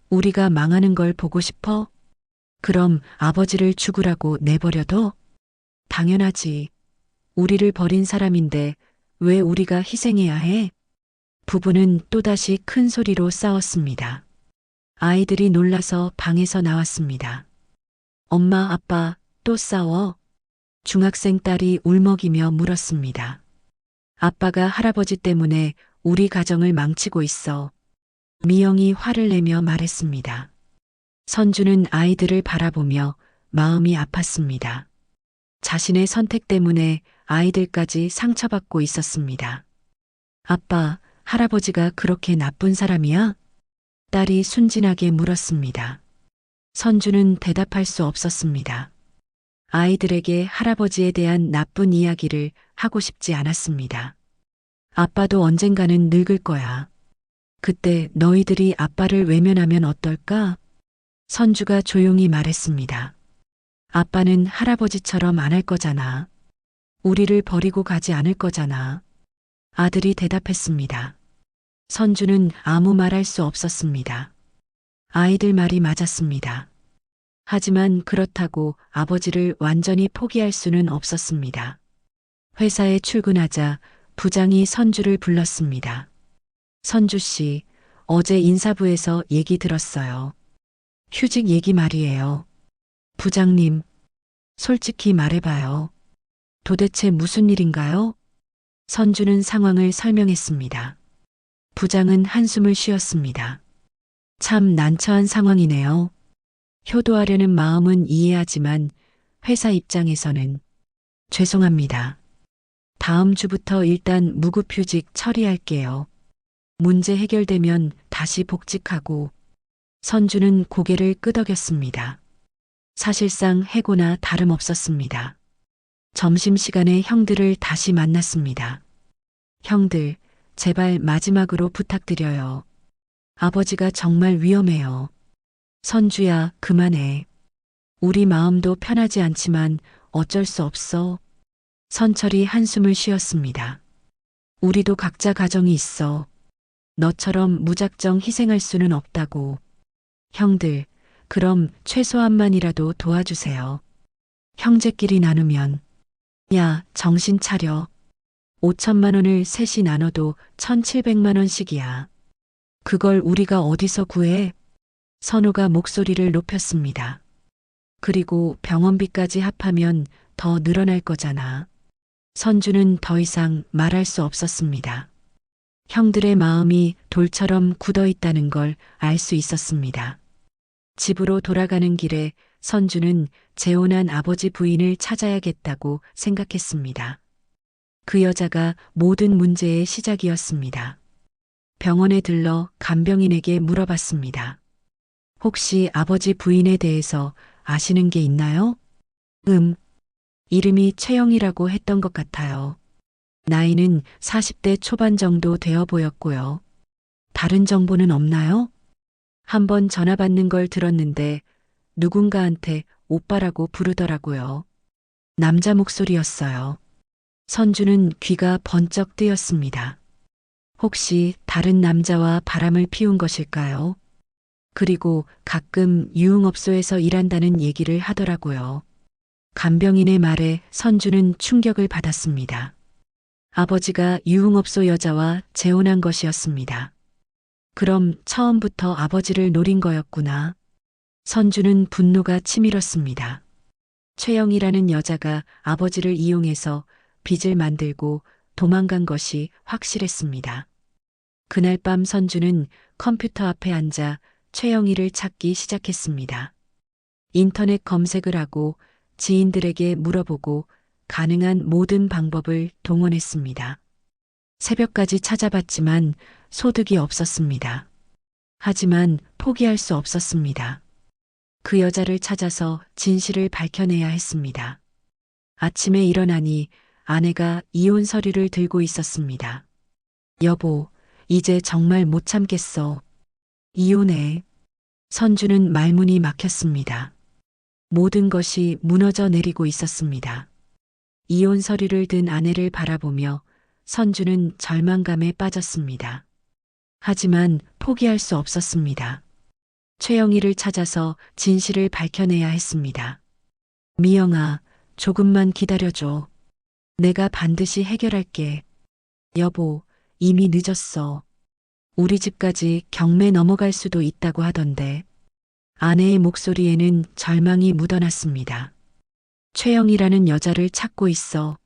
우리가 망하는 걸 보고 싶어? 그럼 아버지를 죽으라고 내버려둬? 당연하지. 우리를 버린 사람인데 왜 우리가 희생해야 해? 부부는 또다시 큰 소리로 싸웠습니다. 아이들이 놀라서 방에서 나왔습니다. 엄마, 아빠, 또 싸워? 중학생 딸이 울먹이며 물었습니다. 아빠가 할아버지 때문에 우리 가정을 망치고 있어. 미영이 화를 내며 말했습니다. 선주는 아이들을 바라보며 마음이 아팠습니다. 자신의 선택 때문에 아이들까지 상처받고 있었습니다. 아빠, 할아버지가 그렇게 나쁜 사람이야? 딸이 순진하게 물었습니다. 선주는 대답할 수 없었습니다. 아이들에게 할아버지에 대한 나쁜 이야기를 하고 싶지 않았습니다. 아빠도 언젠가는 늙을 거야. 그때 너희들이 아빠를 외면하면 어떨까? 선주가 조용히 말했습니다. 아빠는 할아버지처럼 안 할 거잖아. 우리를 버리고 가지 않을 거잖아. 아들이 대답했습니다. 선주는 아무 말 할 수 없었습니다. 아이들 말이 맞았습니다. 하지만 그렇다고 아버지를 완전히 포기할 수는 없었습니다. 회사에 출근하자 부장이 선주를 불렀습니다. 선주 씨, 어제 인사부에서 얘기 들었어요. 휴직 얘기 말이에요. 부장님, 솔직히 말해봐요. 도대체 무슨 일인가요? 선주는 상황을 설명했습니다. 부장은 한숨을 쉬었습니다. 참 난처한 상황이네요. 효도하려는 마음은 이해하지만 회사 입장에서는 죄송합니다. 다음 주부터 일단 무급휴직 처리할게요. 문제 해결되면 다시 복직하고. 선주는 고개를 끄덕였습니다. 사실상 해고나 다름없었습니다. 점심시간에 형들을 다시 만났습니다. 형들, 제발 마지막으로 부탁드려요. 아버지가 정말 위험해요. 선주야, 그만해. 우리 마음도 편하지 않지만 어쩔 수 없어. 선철이 한숨을 쉬었습니다. 우리도 각자 가정이 있어. 너처럼 무작정 희생할 수는 없다고. 형들, 그럼 최소한만이라도 도와주세요. 형제끼리 나누면. 야, 정신 차려. 5천만 원을 셋이 나눠도 1,700만 원씩이야. 그걸 우리가 어디서 구해? 선우가 목소리를 높였습니다. 그리고 병원비까지 합하면 더 늘어날 거잖아. 선주는 더 이상 말할 수 없었습니다. 형들의 마음이 돌처럼 굳어 있다는 걸 알 수 있었습니다. 집으로 돌아가는 길에 선주는 재혼한 아버지 부인을 찾아야겠다고 생각했습니다. 그 여자가 모든 문제의 시작이었습니다. 병원에 들러 간병인에게 물어봤습니다. 혹시 아버지 부인에 대해서 아시는 게 있나요? 이름이 최영이라고 했던 것 같아요. 나이는 40대 초반 정도 되어 보였고요. 다른 정보는 없나요? 한번 전화 받는 걸 들었는데 누군가한테 오빠라고 부르더라고요. 남자 목소리였어요. 선주는 귀가 번쩍 뜨였습니다. 혹시 다른 남자와 바람을 피운 것일까요? 그리고 가끔 유흥업소에서 일한다는 얘기를 하더라고요. 간병인의 말에 선주는 충격을 받았습니다. 아버지가 유흥업소 여자와 재혼한 것이었습니다. 그럼 처음부터 아버지를 노린 거였구나. 선주는 분노가 치밀었습니다. 최영이라는 여자가 아버지를 이용해서 빚을 만들고 도망간 것이 확실했습니다. 그날 밤 선주는 컴퓨터 앞에 앉아 최영이를 찾기 시작했습니다. 인터넷 검색을 하고 지인들에게 물어보고 가능한 모든 방법을 동원했습니다. 새벽까지 찾아봤지만 소득이 없었습니다. 하지만 포기할 수 없었습니다. 그 여자를 찾아서 진실을 밝혀내야 했습니다. 아침에 일어나니 아내가 이혼 서류를 들고 있었습니다. 여보, 이제 정말 못 참겠어. 이혼해. 선주는 말문이 막혔습니다. 모든 것이 무너져 내리고 있었습니다. 이혼 서류를 든 아내를 바라보며 선주는 절망감에 빠졌습니다. 하지만 포기할 수 없었습니다. 최영희를 찾아서 진실을 밝혀내야 했습니다. 미영아, 조금만 기다려줘. 내가 반드시 해결할게. 여보, 이미 늦었어. 우리 집까지 경매 넘어갈 수도 있다고 하던데. 아내의 목소리에는 절망이 묻어났습니다. 최영이라는 여자를 찾고 있어.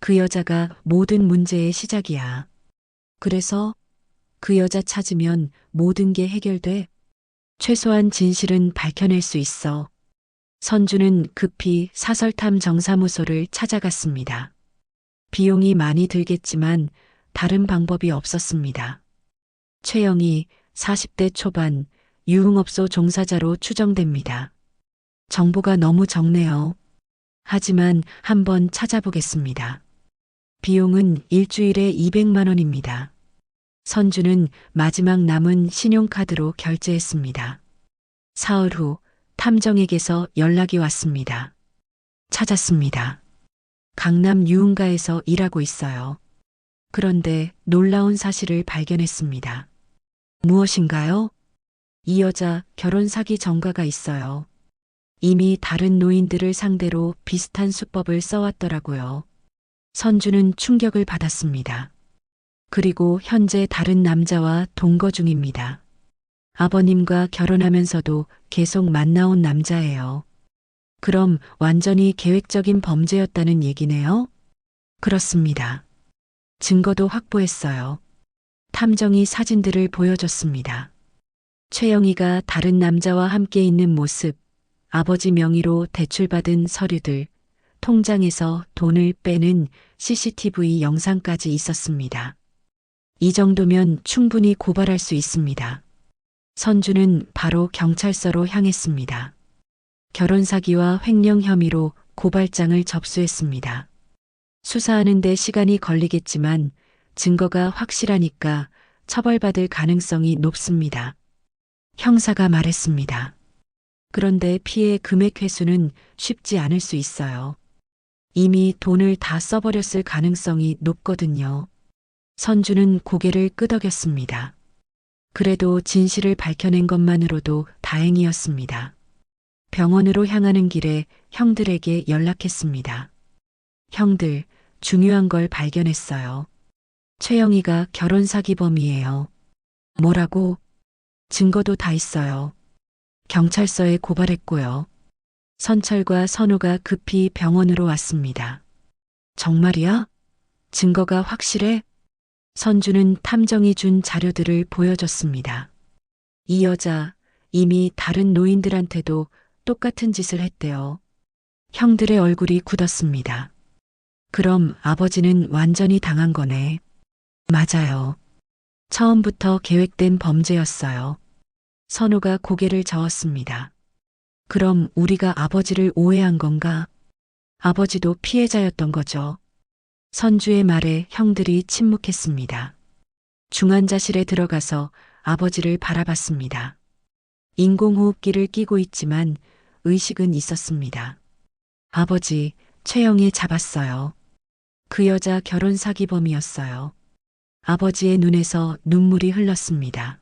그 여자가 모든 문제의 시작이야. 그래서 그 여자 찾으면 모든 게 해결돼. 최소한 진실은 밝혀낼 수 있어. 선주는 급히 사설탐 정사무소를 찾아갔습니다. 비용이 많이 들겠지만 다른 방법이 없었습니다. 최영이 40대 초반 유흥업소 종사자로 추정됩니다. 정보가 너무 적네요. 하지만 한번 찾아보겠습니다. 비용은 일주일에 200만 원입니다. 선주는 마지막 남은 신용카드로 결제했습니다. 사흘 후 탐정에게서 연락이 왔습니다. 찾았습니다. 강남 유흥가에서 일하고 있어요. 그런데 놀라운 사실을 발견했습니다. 무엇인가요? 이 여자 결혼 사기 전과가 있어요. 이미 다른 노인들을 상대로 비슷한 수법을 써왔더라고요. 선주는 충격을 받았습니다. 그리고 현재 다른 남자와 동거 중입니다. 아버님과 결혼하면서도 계속 만나온 남자예요. 그럼 완전히 계획적인 범죄였다는 얘기네요? 그렇습니다. 증거도 확보했어요. 탐정이 사진들을 보여줬습니다. 최영이가 다른 남자와 함께 있는 모습, 아버지 명의로 대출받은 서류들, 통장에서 돈을 빼는 CCTV 영상까지 있었습니다. 이 정도면 충분히 고발할 수 있습니다. 선주는 바로 경찰서로 향했습니다. 결혼 사기와 횡령 혐의로 고발장을 접수했습니다. 수사하는 데 시간이 걸리겠지만 증거가 확실하니까 처벌받을 가능성이 높습니다. 형사가 말했습니다. 그런데 피해 금액 회수는 쉽지 않을 수 있어요. 이미 돈을 다 써버렸을 가능성이 높거든요. 선주는 고개를 끄덕였습니다. 그래도 진실을 밝혀낸 것만으로도 다행이었습니다. 병원으로 향하는 길에 형들에게 연락했습니다. 형들, 중요한 걸 발견했어요. 최영이가 결혼 사기범이에요. 뭐라고? 증거도 다 있어요. 경찰서에 고발했고요. 선철과 선우가 급히 병원으로 왔습니다. 정말이야? 증거가 확실해? 선주는 탐정이 준 자료들을 보여줬습니다. 이 여자 이미 다른 노인들한테도 똑같은 짓을 했대요. 형들의 얼굴이 굳었습니다. 그럼 아버지는 완전히 당한 거네. 맞아요. 처음부터 계획된 범죄였어요. 선우가 고개를 저었습니다. 그럼 우리가 아버지를 오해한 건가? 아버지도 피해자였던 거죠. 선주의 말에 형들이 침묵했습니다. 중환자실에 들어가서 아버지를 바라봤습니다. 인공호흡기를 끼고 있지만 의식은 있었습니다. 아버지, 최영이 잡았어요. 그 여자 결혼 사기범이었어요. 아버지의 눈에서 눈물이 흘렀습니다.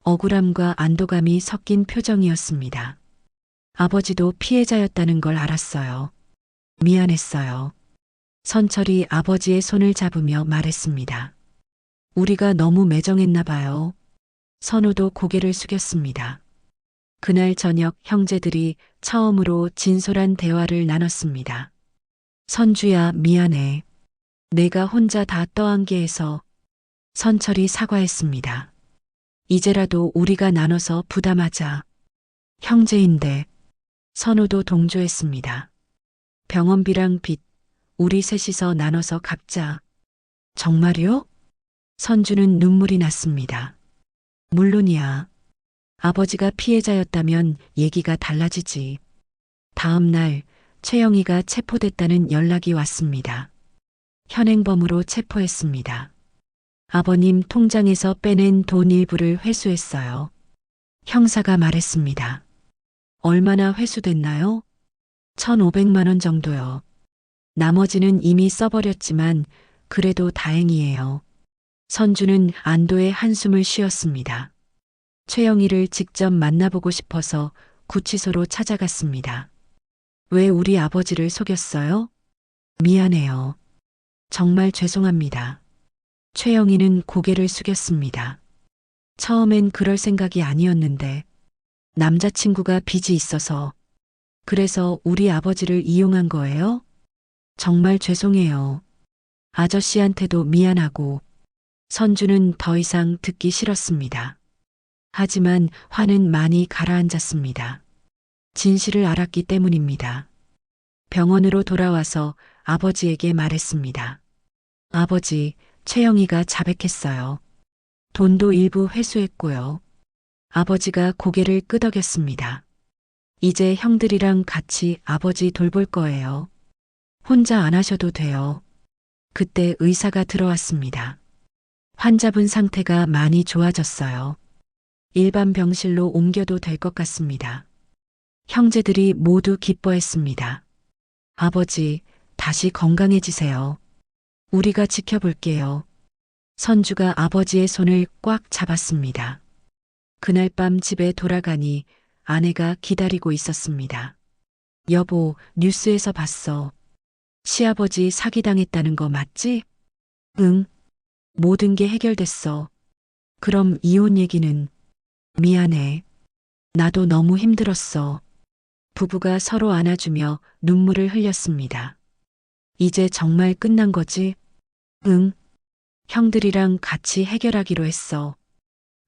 억울함과 안도감이 섞인 표정이었습니다. 아버지도 피해자였다는 걸 알았어요. 미안했어요. 선철이 아버지의 손을 잡으며 말했습니다. 우리가 너무 매정했나 봐요. 선우도 고개를 숙였습니다. 그날 저녁 형제들이 처음으로 진솔한 대화를 나눴습니다. 선주야, 미안해. 내가 혼자 다 떠안게 해서. 선철이 사과했습니다. 이제라도 우리가 나눠서 부담하자. 형제인데. 선우도 동조했습니다. 병원비랑 빚, 우리 셋이서 나눠서 갚자. 정말요? 선주는 눈물이 났습니다. 물론이야. 아버지가 피해자였다면 얘기가 달라지지. 다음 날 최영이가 체포됐다는 연락이 왔습니다. 현행범으로 체포했습니다. 아버님 통장에서 빼낸 돈 일부를 회수했어요. 형사가 말했습니다. 얼마나 회수됐나요? 1,500만 원 정도요. 나머지는 이미 써버렸지만 그래도 다행이에요. 선주는 안도의 한숨을 쉬었습니다. 최영이를 직접 만나보고 싶어서 구치소로 찾아갔습니다. 왜 우리 아버지를 속였어요? 미안해요. 정말 죄송합니다. 최영이는 고개를 숙였습니다. 처음엔 그럴 생각이 아니었는데 남자친구가 빚이 있어서 그래서 우리 아버지를 이용한 거예요? 정말 죄송해요. 아저씨한테도 미안하고. 선주는 더 이상 듣기 싫었습니다. 하지만 화는 많이 가라앉았습니다. 진실을 알았기 때문입니다. 병원으로 돌아와서 아버지에게 말했습니다. 아버지, 최영희가 자백했어요. 돈도 일부 회수했고요. 아버지가 고개를 끄덕였습니다. 이제 형들이랑 같이 아버지 돌볼 거예요. 혼자 안 하셔도 돼요. 그때 의사가 들어왔습니다. 환자분 상태가 많이 좋아졌어요. 일반 병실로 옮겨도 될 것 같습니다. 형제들이 모두 기뻐했습니다. 아버지, 다시 건강해지세요. 우리가 지켜볼게요. 선주가 아버지의 손을 꽉 잡았습니다. 그날 밤 집에 돌아가니 아내가 기다리고 있었습니다. 여보, 뉴스에서 봤어. 시아버지 사기당했다는 거 맞지? 응. 모든 게 해결됐어. 그럼 이혼 얘기는? 미안해. 나도 너무 힘들었어. 부부가 서로 안아주며 눈물을 흘렸습니다. 이제 정말 끝난 거지? 응. 형들이랑 같이 해결하기로 했어.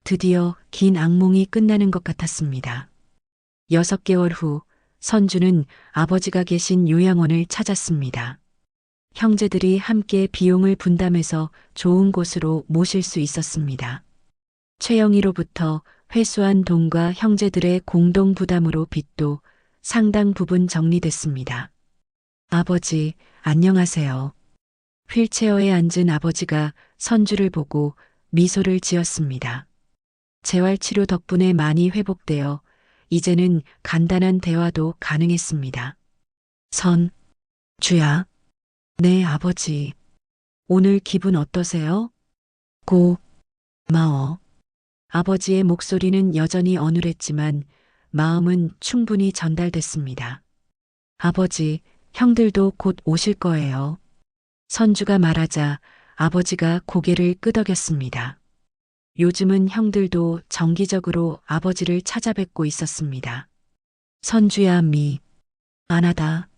드디어 긴 악몽이 끝나는 것 같았습니다. 6개월 후 선주는 아버지가 계신 요양원을 찾았습니다. 형제들이 함께 비용을 분담해서 좋은 곳으로 모실 수 있었습니다. 최영희로부터 회수한 돈과 형제들의 공동 부담으로 빚도 상당 부분 정리됐습니다. 아버지, 안녕하세요. 휠체어에 앉은 아버지가 선주를 보고 미소를 지었습니다. 재활치료 덕분에 많이 회복되어 이제는 간단한 대화도 가능했습니다. 주야. 네, 아버지. 오늘 기분 어떠세요? 고마워. 아버지의 목소리는 여전히 어눌했지만 마음은 충분히 전달됐습니다. 아버지, 형들도 곧 오실 거예요. 선주가 말하자 아버지가 고개를 끄덕였습니다. 요즘은 형들도 정기적으로 아버지를 찾아뵙고 있었습니다. 선주야, 미안하다.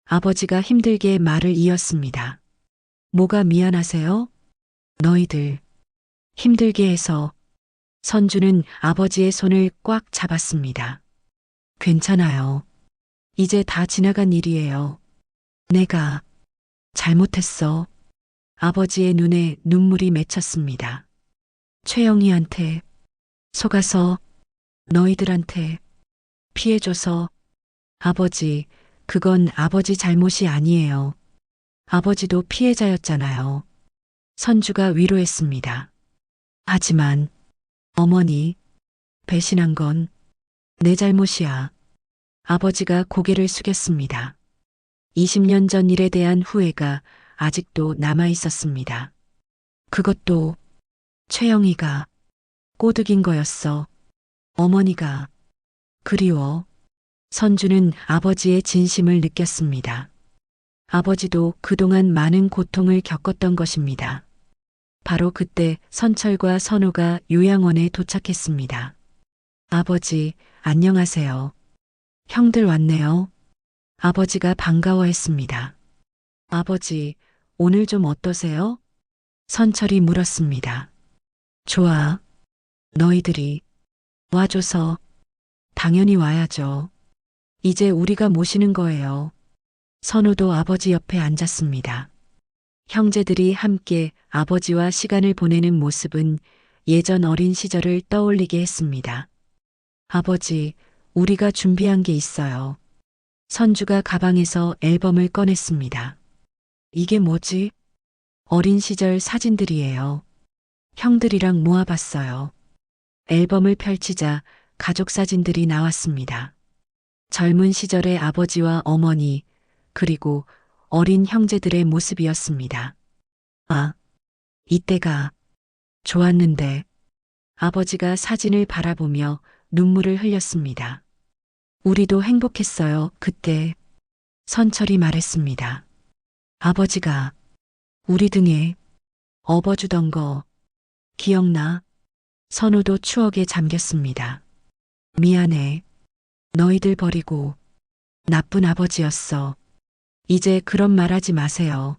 아버지가 힘들게 말을 이었습니다. 뭐가 미안하세요? 너희들 힘들게 해서. 선주는 아버지의 손을 꽉 잡았습니다. 괜찮아요. 이제 다 지나간 일이에요. 내가 잘못했어. 아버지의 눈에 눈물이 맺혔습니다. 최영희한테 속아서 너희들한테 피해줘서. 아버지, 그건 아버지 잘못이 아니에요. 아버지도 피해자였잖아요. 선주가 위로했습니다. 하지만 어머니, 배신한 건 내 잘못이야. 아버지가 고개를 숙였습니다. 20년 전 일에 대한 후회가 아직도 남아 있었습니다. 그것도 최영희가 꼬드긴 거였어. 어머니가 그리워. 선주는 아버지의 진심을 느꼈습니다. 아버지도 그동안 많은 고통을 겪었던 것입니다. 바로 그때 선철과 선호가 요양원에 도착했습니다. 아버지, 안녕하세요. 형들 왔네요. 아버지가 반가워했습니다. 아버지, 오늘 좀 어떠세요? 선철이 물었습니다. 좋아. 너희들이 와줘서. 당연히 와야죠. 이제 우리가 모시는 거예요. 선호도 아버지 옆에 앉았습니다. 형제들이 함께 아버지와 시간을 보내는 모습은 예전 어린 시절을 떠올리게 했습니다. 아버지, 우리가 준비한 게 있어요. 선주가 가방에서 앨범을 꺼냈습니다. 이게 뭐지? 어린 시절 사진들이에요. 형들이랑 모아봤어요. 앨범을 펼치자 가족 사진들이 나왔습니다. 젊은 시절의 아버지와 어머니, 그리고 어린 형제들의 모습이었습니다. 아, 이때가 좋았는데. 아버지가 사진을 바라보며 눈물을 흘렸습니다. 우리도 행복했어요, 그때. 선철이 말했습니다. 아버지가 우리 등에 업어주던 거 기억나? 선우도 추억에 잠겼습니다. 미안해. 너희들 버리고 나쁜 아버지였어. 이제 그런 말 하지 마세요.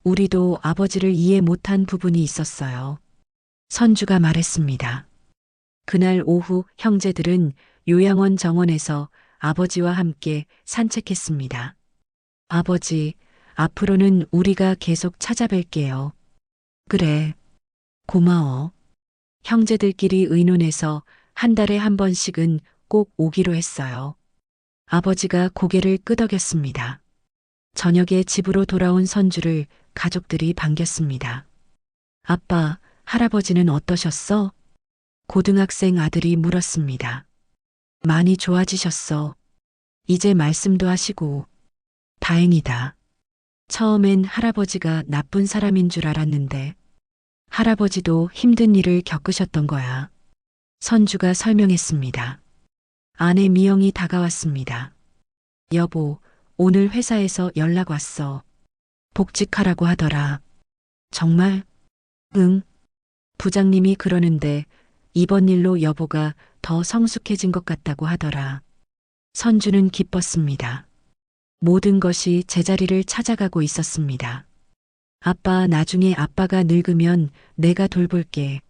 우리도 아버지를 이해 못한 부분이 있었어요. 선주가 말했습니다. 그날 오후 형제들은 요양원 정원에서 아버지와 함께 산책했습니다. 아버지, 앞으로는 우리가 계속 찾아뵐게요. 그래. 고마워. 형제들끼리 의논해서 한 달에 한 번씩은 꼭 오기로 했어요. 아버지가 고개를 끄덕였습니다. 저녁에 집으로 돌아온 선주를 가족들이 반겼습니다. 아빠, 할아버지는 어떠셨어? 고등학생 아들이 물었습니다. 많이 좋아지셨어. 이제 말씀도 하시고. 다행이다. 처음엔 할아버지가 나쁜 사람인 줄 알았는데 할아버지도 힘든 일을 겪으셨던 거야. 선주가 설명했습니다. 아내 미영이 다가왔습니다. 여보, 오늘 회사에서 연락 왔어. 복직하라고 하더라. 정말? 응. 부장님이 그러는데 이번 일로 여보가 더 성숙해진 것 같다고 하더라. 선주는 기뻤습니다. 모든 것이 제자리를 찾아가고 있었습니다. 아빠, 나중에 아빠가 늙으면 내가 돌볼게.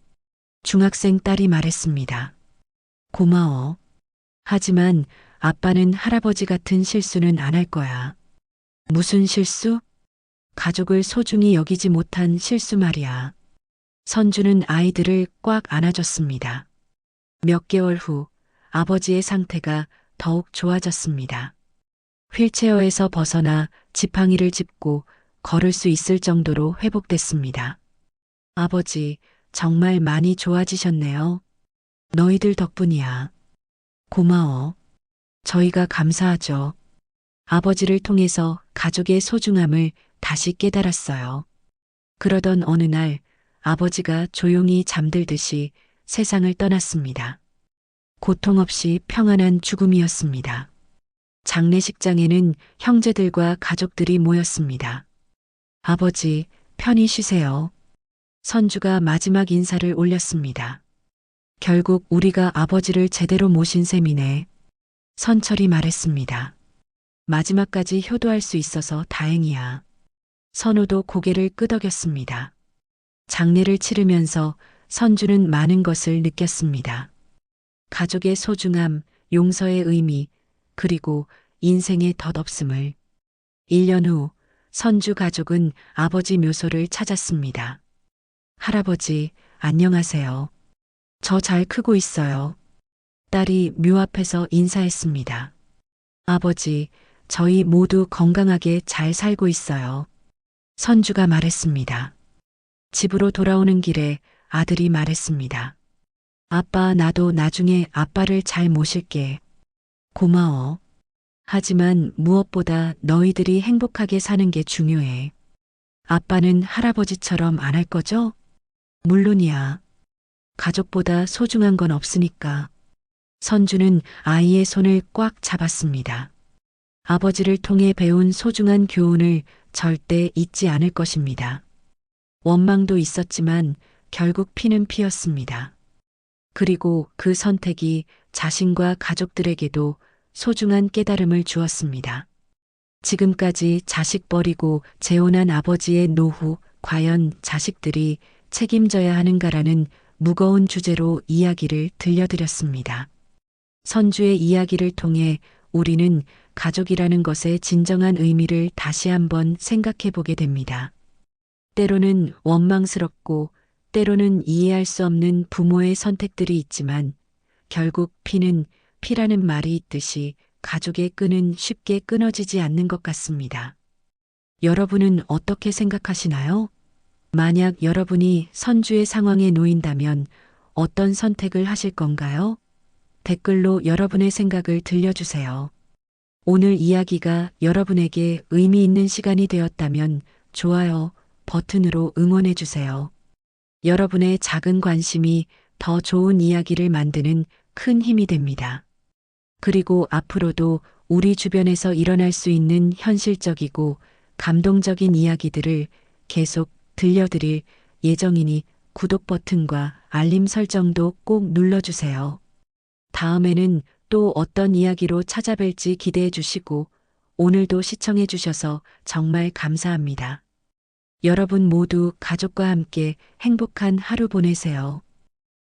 중학생 딸이 말했습니다. 고마워. 하지만 아빠는 할아버지 같은 실수는 안 할 거야. 무슨 실수? 가족을 소중히 여기지 못한 실수 말이야. 선주는 아이들을 꽉 안아줬습니다. 몇 개월 후 아버지의 상태가 더욱 좋아졌습니다. 휠체어에서 벗어나 지팡이를 짚고 걸을 수 있을 정도로 회복됐습니다. 아버지, 정말 많이 좋아지셨네요. 너희들 덕분이야. 고마워. 저희가 감사하죠. 아버지를 통해서 가족의 소중함을 다시 깨달았어요. 그러던 어느 날 아버지가 조용히 잠들듯이 세상을 떠났습니다. 고통 없이 평안한 죽음이었습니다. 장례식장에는 형제들과 가족들이 모였습니다. 아버지, 편히 쉬세요. 선주가 마지막 인사를 올렸습니다. 결국 우리가 아버지를 제대로 모신 셈이네. 선철이 말했습니다. 마지막까지 효도할 수 있어서 다행이야. 선우도 고개를 끄덕였습니다. 장례를 치르면서 선주는 많은 것을 느꼈습니다. 가족의 소중함, 용서의 의미, 그리고 인생의 덧없음을. 1년 후 선주 가족은 아버지 묘소를 찾았습니다. 할아버지, 안녕하세요. 저 잘 크고 있어요. 딸이 묘 앞에서 인사했습니다. 아버지, 저희 모두 건강하게 잘 살고 있어요. 선주가 말했습니다. 집으로 돌아오는 길에 아들이 말했습니다. 아빠, 나도 나중에 아빠를 잘 모실게. 고마워. 하지만 무엇보다 너희들이 행복하게 사는 게 중요해. 아빠는 할아버지처럼 안 할 거죠? 물론이야. 가족보다 소중한 건 없으니까. 선주는 아이의 손을 꽉 잡았습니다. 아버지를 통해 배운 소중한 교훈을 절대 잊지 않을 것입니다. 원망도 있었지만 결국 피는 피었습니다. 그리고 그 선택이 자신과 가족들에게도 소중한 깨달음을 주었습니다. 지금까지 자식 버리고 재혼한 아버지의 노후, 과연 자식들이 책임져야 하는가라는 무거운 주제로 이야기를 들려드렸습니다. 선주의 이야기를 통해 우리는 가족이라는 것의 진정한 의미를 다시 한번 생각해 보게 됩니다. 때로는 원망스럽고 때로는 이해할 수 없는 부모의 선택들이 있지만 결국 피는 피라는 말이 있듯이 가족의 끈은 쉽게 끊어지지 않는 것 같습니다. 여러분은 어떻게 생각하시나요? 만약 여러분이 선주의 상황에 놓인다면 어떤 선택을 하실 건가요? 댓글로 여러분의 생각을 들려주세요. 오늘 이야기가 여러분에게 의미 있는 시간이 되었다면 좋아요 버튼으로 응원해주세요. 여러분의 작은 관심이 더 좋은 이야기를 만드는 큰 힘이 됩니다. 그리고 앞으로도 우리 주변에서 일어날 수 있는 현실적이고 감동적인 이야기들을 계속 들려드릴 예정이니 구독 버튼과 알림 설정도 꼭 눌러주세요. 다음에는 또 어떤 이야기로 찾아뵐지 기대해 주시고 오늘도 시청해 주셔서 정말 감사합니다. 여러분 모두 가족과 함께 행복한 하루 보내세요.